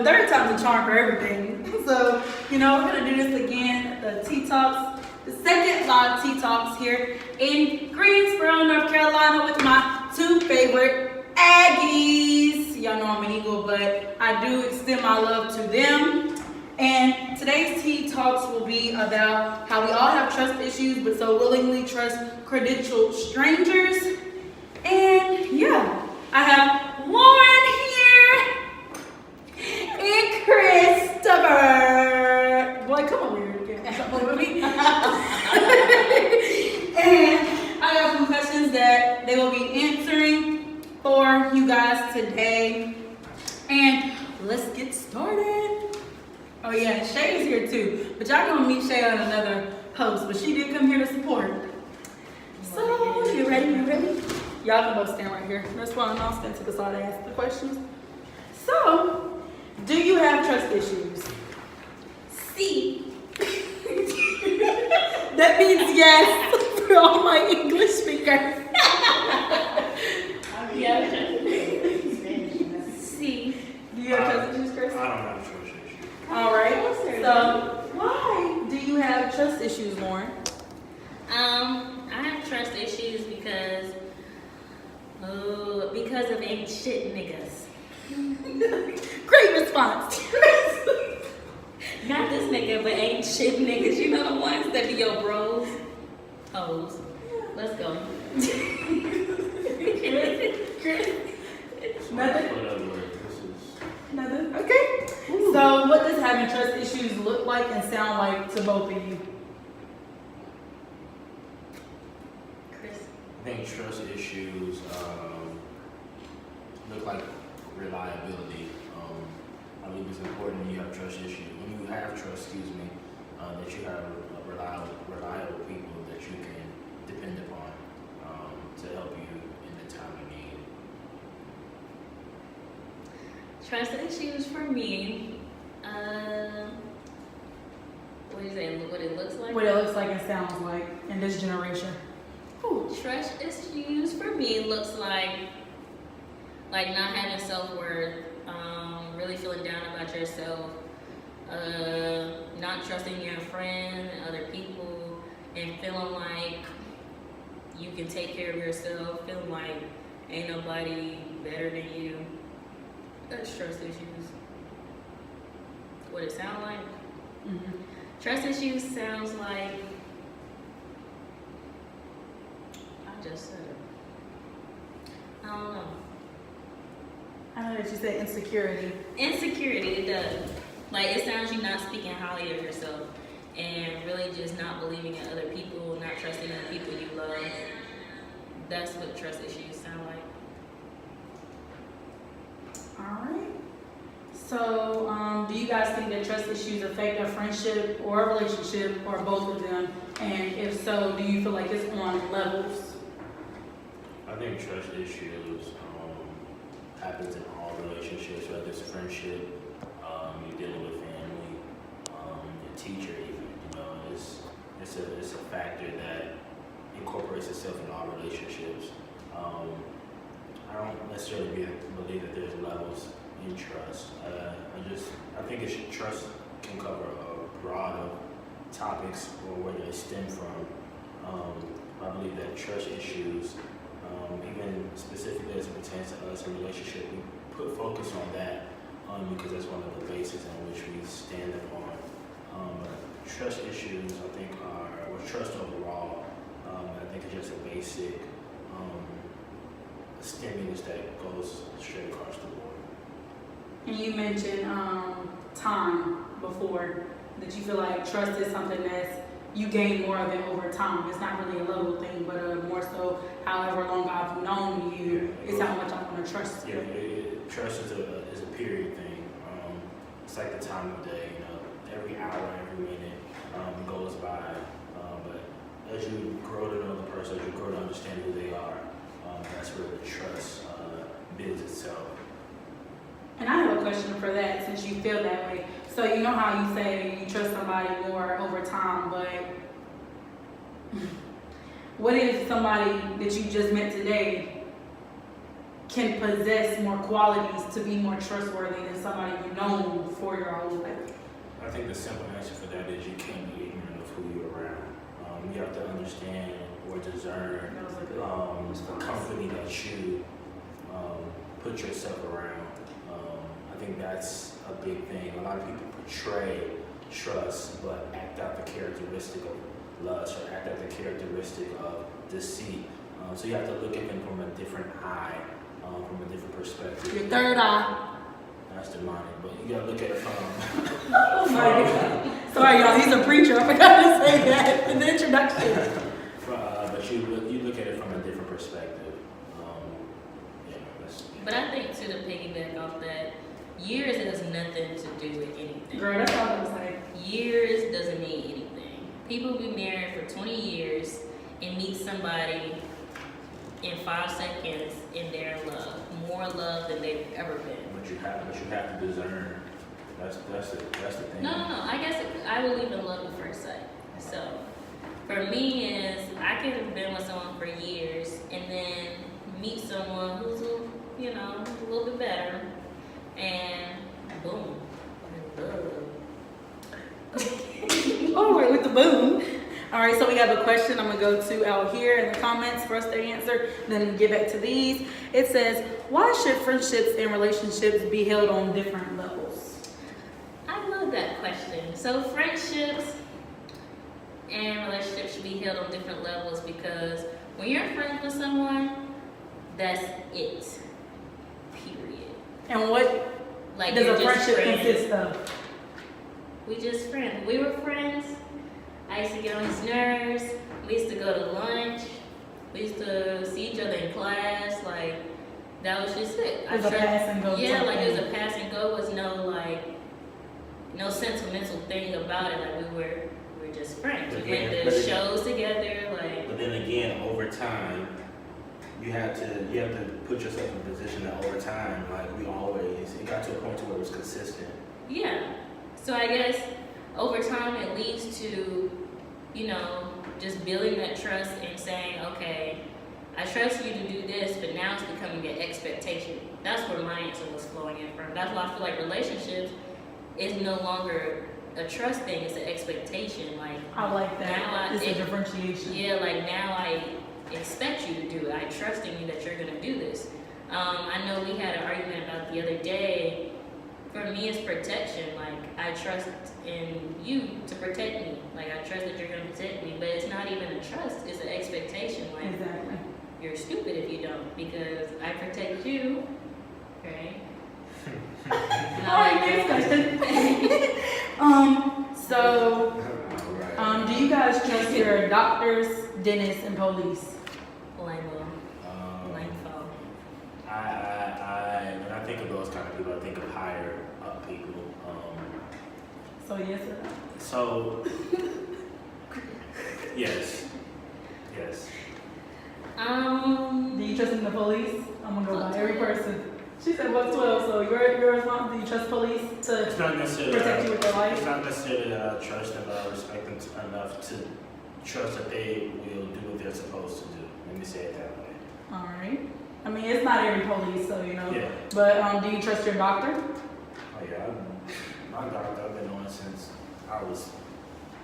Third time's a charm for everything. So, we're going to do this again, the TeeTalks, the second live TeeTalks here in Greensboro, North Carolina with my two favorite Aggies. Y'all know I'm an Eagle, but I do extend my love to them. And today's TeeTalks will be about how we all have trust issues, but so willingly trust credentialed strangers. And yeah, I have Lauren here. And Christopher. Boy, come on here. You can't play with me. And I got some questions that they will be answering for you guys today. And let's get started. Oh yeah, Shay is here too. But y'all gonna meet Shay on another post. But she did come here to support. So, you ready? Y'all can both stand right here. That's why I'll stand to the side and ask the questions. So, do you have trust issues? C. That means yes for all my English speakers. Yeah. C. Do you have trust issues, Chris? I don't have trust issues. All right. So, why do you have trust issues, Lauren? I have trust issues because of ain't shit niggas. Great response. Not this nigga, but ain't shit niggas. You know the ones that be your bros, hoes. Let's go. Nothing. Okay. So, what does having trust issues look like and sound like to both of you? Chris. I think trust issues look like reliability. I believe it's important when you have trust issues. When you have trust, that you have reliable people that you can depend upon to help you in the time of need. Trust issues for me. What do you say? What it looks like? What it looks like and sounds like in this generation. Ooh, trust issues for me looks like not having self-worth, really feeling down about yourself, not trusting your friends and other people, and feeling like you can take care of yourself, feeling like ain't nobody better than you. That's trust issues. What it sound like? Mm-hmm. Trust issues sounds like, I just said it. I don't know. I know that you said insecurity. Insecurity, it does. Like, it sounds you not speaking highly of yourself and really just not believing in other people, not trusting in the people you love. That's what trust issues sound like. All right. So, do you guys think that trust issues affect a friendship or a relationship or both of them? And if so, do you feel like it's on levels? I think trust issues happens in all relationships, whether it's friendship, you're dealing with family, your teacher even. It's a factor that incorporates manifests itself in all relationships. I don't necessarily believe that there's levels in trust. I think trust can cover a broad of topics or where they stem from. I believe that trust issues, even specifically as it pertains to us in relationship, we put focus on that because that's one of the bases on which we stand upon. Trust issues, I think, or trust overall, I think is just a basic stimulus that goes straight across the board. And you mentioned time before, that you feel like trust is something that's you gain more of it over time. It's not really a level thing, but more so however long I've known you, it's how much I'm going to trust you. Yeah, trust is a period thing. It's like the time of day, every hour, every minute goes by. But as you grow to know the person, as you grow to understand who they are, that's where the trust builds itself. And I have a question for that, since you feel that way. So you know how you say you trust somebody more over time, but what if somebody that you just met today can possess more qualities to be more trustworthy than somebody you've known for your whole life? I think the simple answer for that is you can't be ignorant of who you're around. You have to understand or discern the company that you put yourself around. I think that's a big thing. A lot of people portray trust but act out the characteristic of lust or act out the characteristic of deceit. So you have to look at them from a different eye, from a different perspective. Your third eye. That's demonic, but you gotta look at it from. Oh my God. Sorry, y'all. He's a preacher. I forgot to say that in the introduction. But you look at it from a different perspective. But I think to the piggyback off that, years has nothing to do with anything. Girl, that's all I'm saying. Years doesn't mean anything. People be married for 20 years and meet somebody in 5 seconds and they're in love. More love than they've ever been. But you have to discern. That's the thing. No. I guess I believe in love at first sight. So for me is I could have been with someone for years and then meet someone who's a little bit better, and boom, All right, with the boom. All right, so we have a question I'm going to go to out here in the comments for us to answer, then get back to these. It says, why should friendships and relationships be held on different levels? I love that question. So friendships and relationships should be held on different levels because when you're friends with someone, that's it. Period. And what Like does you're a just friendship friends. consist of? We just friends. We were friends. I used to get on his nerves. We used to go to lunch. We used to see each other in class. Like that was just it. It was a pass and go. Yeah, like it was a pass and go. Was no sentimental thing about it. Like we were just friends. But We went then- to but then- shows together. Like But then again, over time, you have to put yourself in a position that over time, like it got to a point to where it was consistent. yeah. So I guess over time it leads to, just building that trust and saying, okay, I trust you to do this, but now it's becoming an expectation. That's where my answer was flowing in from. That's why I feel like relationships is no longer a trust thing, it's an expectation. Like I like that. now It's a differentiation. Yeah, like now I expect you to do it. I trust in you that you're gonna do this. I know we had an argument about the other day. For me, it's protection. Like I trust in you to protect me. Like I trust that you're gonna protect me. But it's not even a trust; it's an expectation. Like Exactly. you're stupid if you don't, because I protect you. Okay. All right, next question. Do you guys trust your doctors, dentists, and police? Lame-o. Lame-fo. When I think of those kind of people, I think of higher up people. So yes or no? So yes. Do you trust in the police? I'm gonna go by every person. She said buck 12, so your response, do you trust police It's to not necessarily protect you with their life? It's not necessarily that I trust them, but I respect them enough to trust that they will do what they're supposed to do. Let me say it that way. All right. I mean, it's not every police, so you know. Yeah. But do you trust your doctor? Oh yeah, my doctor I've been on since I was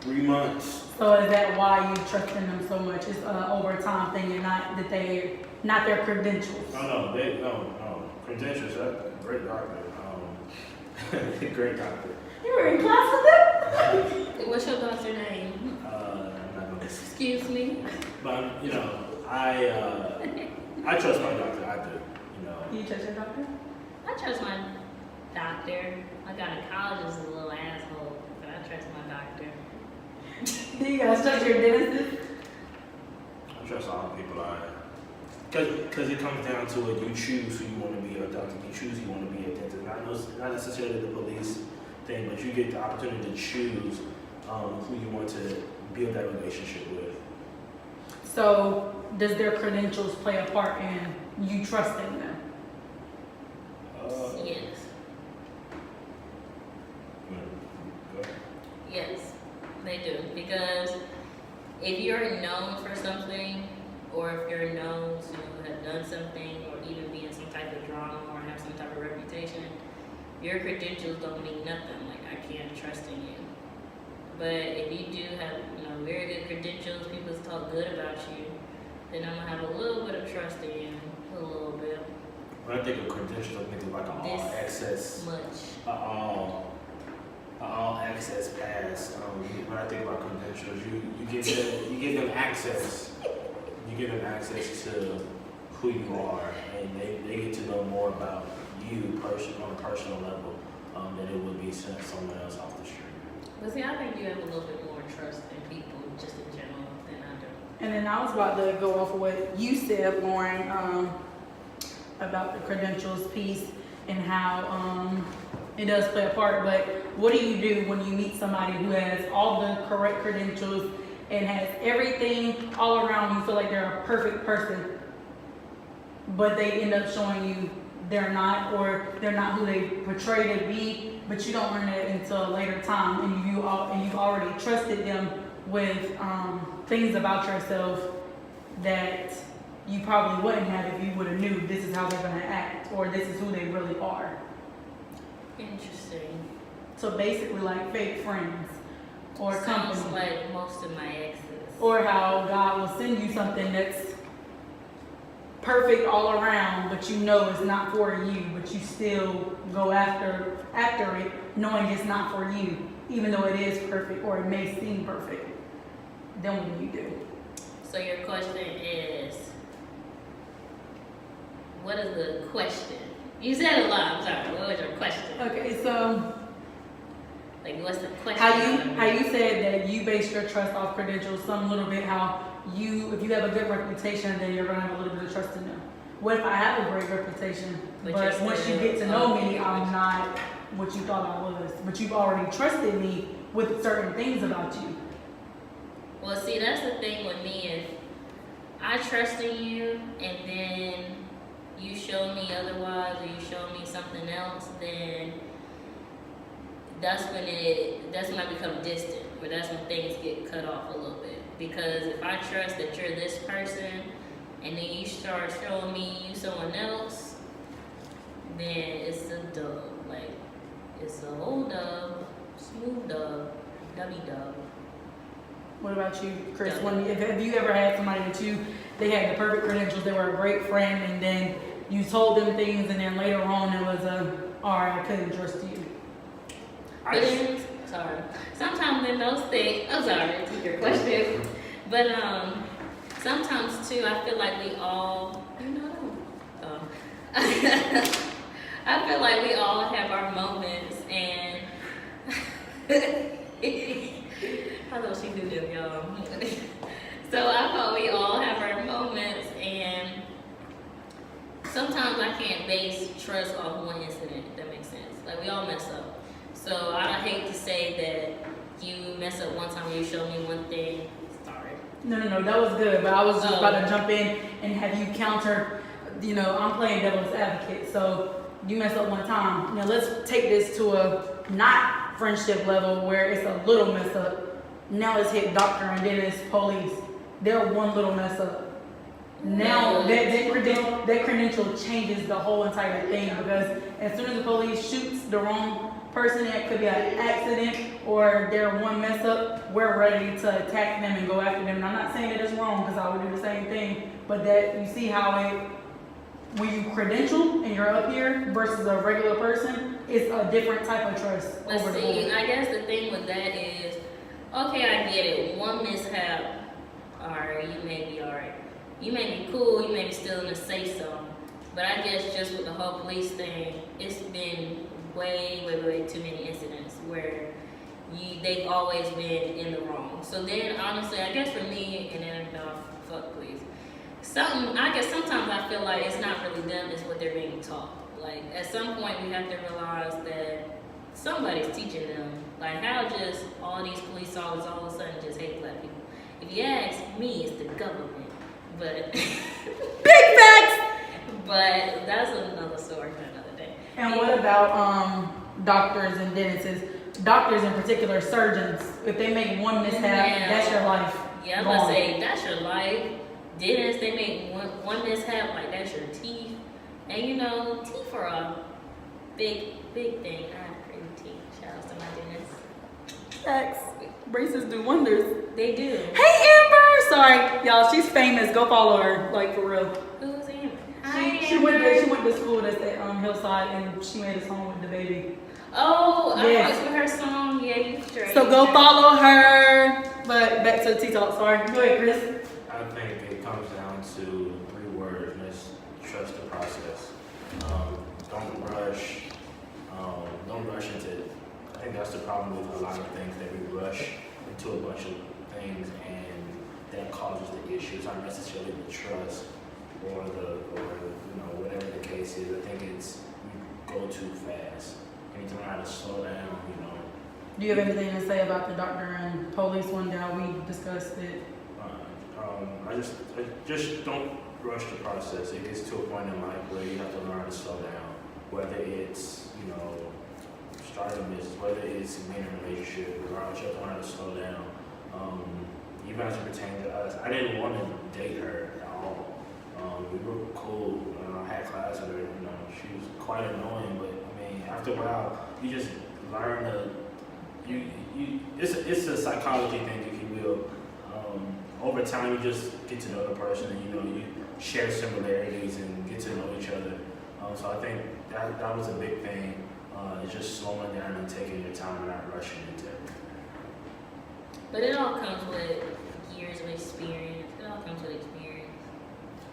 3 months. So is that why you trust in them so much? It's over time thing, and not their credentials. No. Credentials, great doctor. Great doctor. You were in class with them? What's your doctor name? I'm not gonna. Excuse me. But you know, I trust my doctor. I do. You know. Do you trust your doctor? I trust my doctor. My gynecologist is a little asshole, but I trust my doctor. Do you guys trust your dentist? I trust all the people because it comes down to it. You choose who you want to be a doctor. You choose who you want to be a dentist. Not necessarily the police thing, but you get the opportunity to choose who you want to build that relationship with. So, does their credentials play a part in you trusting them? Yes. Yes, they do. Because if you're known for something, or if you're known to have done something, or even be in some type of drama, or have some type of reputation, your credentials don't mean nothing. Like, I can't trust in you. But if you do have, very good credentials, people talk good about you, then I'm gonna have a little bit of trust in you, a little bit. When I think of credentials, I think of like an all access, Much. all access pass. When I think about credentials, you give them access. You give them access to who you are, and they get to know more about you on a personal level than it would be someone else off the street. But see, I think you have a little bit more trust in people just in general than I do. And then I was about to go off of what you said, Lauren, about the credentials piece and how it does play a part. But what do you do when you meet somebody who has all the correct credentials and has everything all around you, feel like they're a perfect person, but they end up showing you they're not, or they're not who they portray to be, but you don't learn it until a later time, and you've already trusted them with things about yourself that you probably wouldn't have if you would have knew this is how they're going to act, or this is who they really are. Interesting. So basically like fake friends or company. Sounds like most of my exes. Or how God will send you something that's perfect all around, but you know it's not for you, but you still go after it, knowing it's not for you, even though it is perfect or it may seem perfect. Then what do you do? So your question is, what is the question? You said a lot. I'm sorry. What was your question? Okay, so Like, what's the question? how you said that you base your trust off credentials, some little bit how if you have a good reputation, then you're gonna have a little bit of trust in them. What if I have a great reputation, but once you get to know me, I'm not what you thought I was, but you've already trusted me with certain things about you? Well, see, that's the thing with me. If I trust in you and then you show me otherwise, or you show me something else, then that's when I become distant, or that's when things get cut off a little bit. Because if I trust that you're this person, and then you start showing me you someone else, then it's a dub. Like, it's a whole dub, smooth dub, dubby dub. What about you, Chris? Have you ever had somebody that they had the perfect credentials, they were a great friend, and then you told them things, and then later on it was alright, I couldn't trust you? But then, sorry. Sometimes in those things, I'm sorry to your question, but sometimes too, I feel like we all, I feel like we all have our moments, and how does she do them, y'all? So I thought we all have our moments, and sometimes I can't base trust off one incident, if that makes sense. Like, we all mess up. So I hate to say that you mess up one time, you show me one thing. Sorry. No, that was good, but I was just about to jump in and have you counter, I'm playing devil's advocate, so you mess up one time. Now let's take this to a not friendship level where it's a little mess up. Now it's hit doctor and dentist, police. They're one little mess up. Now that credential changes the whole entire thing, because as soon as the police shoots the wrong person, it could be an accident or they're one mess up, we're ready to attack them and go after them. And I'm not saying that it's wrong, because I would do the same thing, but that you see how when you credential and you're up here versus a regular person, it's a different type of trust. Let's see, I guess the thing with that is, okay, I get it. One mishap, alright, you may be alright. You may be cool, you may be still in the say so. But I guess just with the whole police thing, it's been way too many incidents where they've always been in the wrong. So then honestly, I guess for me, and then fuck police. I guess sometimes I feel like it's not really them, it's what they're being taught. Like at some point we have to realize that somebody's teaching them. Like how just all these police officers all of a sudden just hate black people. If you ask me, it's the government. But big facts. But that's another story for another day. And what about doctors and dentists? Doctors in particular, surgeons. If they make one mishap, that's your life. Yeah, I'm gonna say that's your life. Dentists, they make one mishap, like that's your teeth. And you know, teeth are a big thing. I have pretty teeth. Shout out to my dentist. Facts. Braces do wonders. They do. Hey Amber! Sorry, y'all, she's famous. Go follow her, like for real. Who's Amber? She went to school that's at Hillside, and she made a song with the baby. Oh, yes. I fucked with her song. Yeah, you straight. So go follow her. But back to the TeeTalks. Sorry. Go ahead, Chris. I think it comes down to 3 words, and it's trust the process. Don't rush. Don't rush into it. I think that's the problem with a lot of things, that we rush into a bunch of things, and that causes the issues. Not necessarily the trust or whatever the case is. I think it's we go too fast. You need to learn how to slow down. Do you have anything to say about the doctor and police one that we discussed it? I just don't rush the process. It gets to a point in life where you have to learn how to slow down. Whether it's starting a business, whether it's being in a relationship, regardless, you have to learn how to slow down. Even as it pertains to us, I didn't want to date her at all. We were cool. I had class with her. She was quite annoying, but I mean, after a while, you just learn to. It's a psychology thing, if you will. Over time, you just get to know the person, and you share similarities and get to know each other. So I think that was a big thing. It's just slowing down and taking your time and not rushing into it. But it all comes with years of experience. It all comes with experience.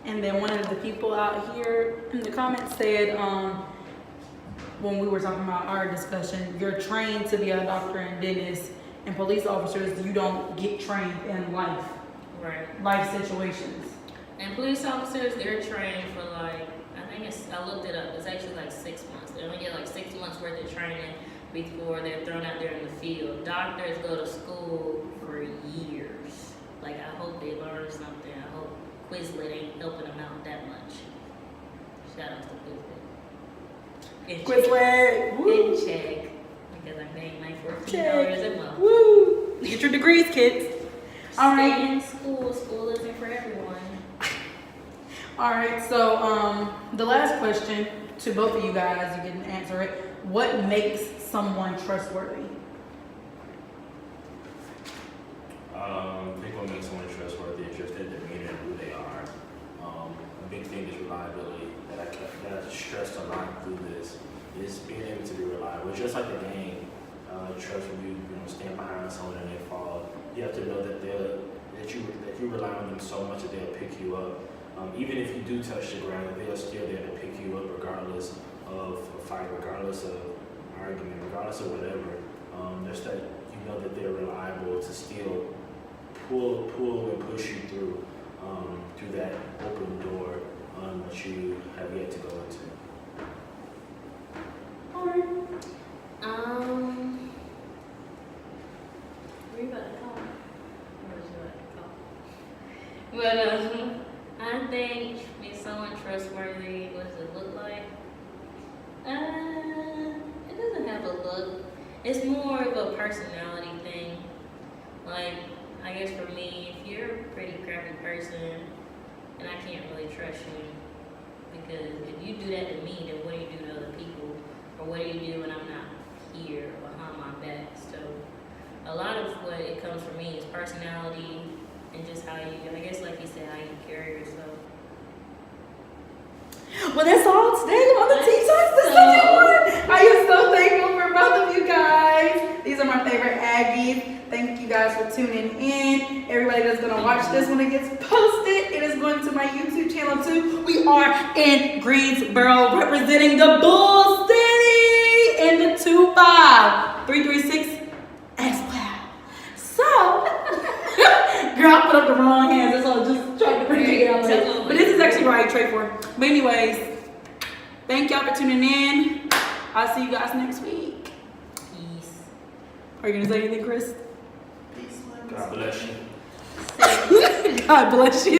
And then one of the people out here in the comments said, when we were talking about our discussion, you're trained to be a doctor and dentist, and police officers, you don't get trained in life. Right. Life situations. And police officers, they're trained for I looked it up, it's actually 6 months. They only get 6 months worth of training before they're thrown out there in the field. Doctors go to school for years. I hope they learn something. I hope Quizlet ain't helping them out that much. Shout out to Quizlet. Quizlet! Woo! In check. Because I'm paying $14 a month. Woo! Get your degrees, kids. All Stay right. in school. School isn't for everyone. All right, so the last question to both of you guys, you didn't answer it. What makes someone trustworthy? I think what makes someone trustworthy is just their demeanor and who they are. A big thing is reliability that I stressed a lot through this, is being able to be reliable. It's just like the game. Trust when you stand behind someone and they fall. You have to know that you rely on them so much that they'll pick you up. Even if you do touch the ground, they're still there to pick you up regardless of a fight, regardless of argument, regardless of whatever. Just that you know that they're reliable to still pull and push you through that open door that you have yet to go into. All right. Where you about to call? Where was you about to call? But I think being someone trustworthy, what does it look like? It doesn't have a look. It's more of a personality thing. Like, I guess for me, if you're a pretty crappy person, and I can't really trust you, because if you do that to me, then what do you do to other people? Or what do you do when I'm not here or behind my back? So a lot of what it comes from me is personality and just how you, I guess like you said, how you carry yourself. Well, that's all today on the TeeTalks, the second one. I am so thankful for both of you guys. These are my favorite Aggies. Thank you guys for tuning in. Everybody that's going to watch this when it gets posted, it is going to my YouTube channel too. We are in Greensboro representing the Bull City in the 25336 as well. So, girl, I put up the wrong hands. That's all. Just trying to bring it out. But this is actually right, trade for. But anyways, thank y'all for tuning in. I'll see you guys next week. Peace. Are you gonna say anything, Chris? God bless you. God bless you.